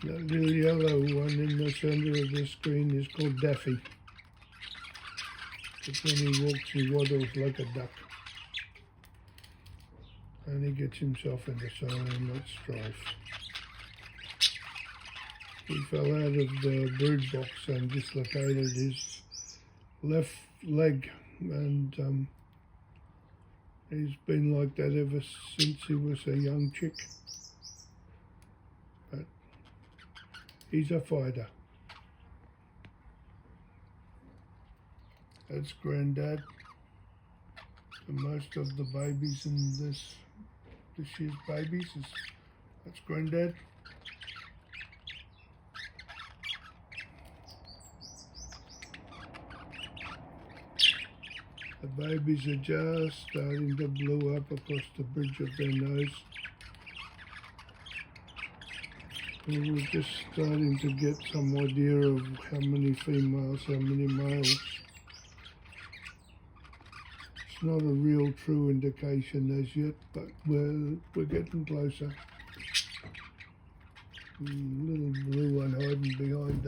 That little yellow one in the centre of the screen is called Daffy. But when he walks, he waddles like a duck. And he gets himself into so much strife. He fell out of the brood box and dislocated his left leg, and he's been like that ever since he was a young chick. But he's a fighter. That's Granddad. And most of the babies in this year's babies that's Granddad. The babies are just starting to blow up across the bridge of their nose. And we're just starting to get some idea of how many females, how many males. It's not a real true indication as yet, but we're getting closer. Little blue one hiding behind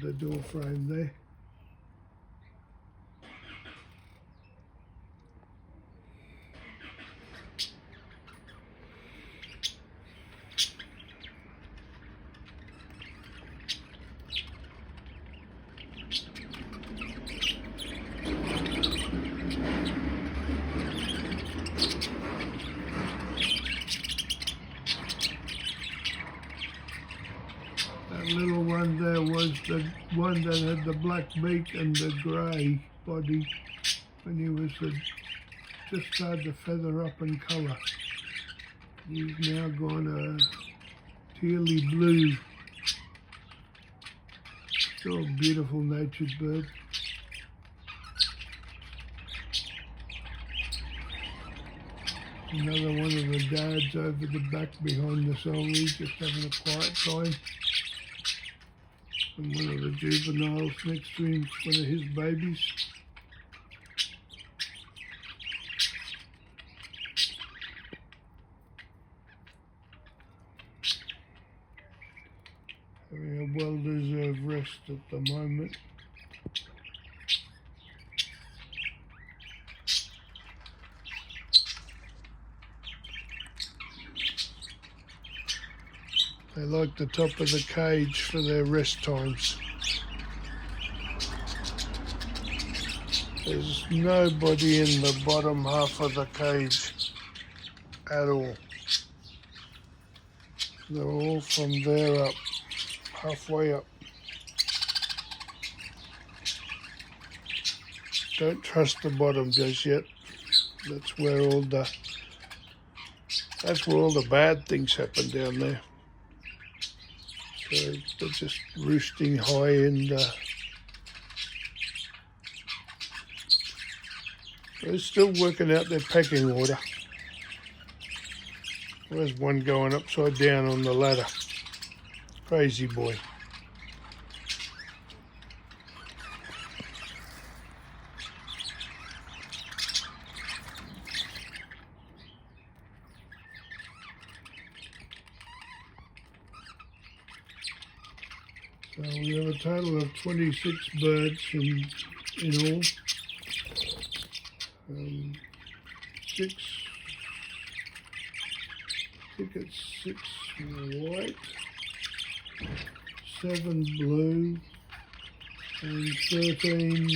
the door frame there. That little one there was the one that had the black beak and the grey body when he was just started to feather up in colour. He's now gone a tealy blue. Still a beautiful natured bird. Another one of the dads over the back behind the celery, just having a quiet time. And one of the juveniles next to him, one of his babies. Having a well-deserved rest at the moment. They like the top of the cage for their rest times. There's nobody in the bottom half of the cage at all. They're all from there up, halfway up. Don't trust the bottom just yet. That's where all the bad things happen down there. So they're just roosting high in they're still working out their pecking order. There's one going upside down on the ladder. Crazy boy. So we have a total of 26 birds in all. Six, I think it's 6 white, 7 blue, and 13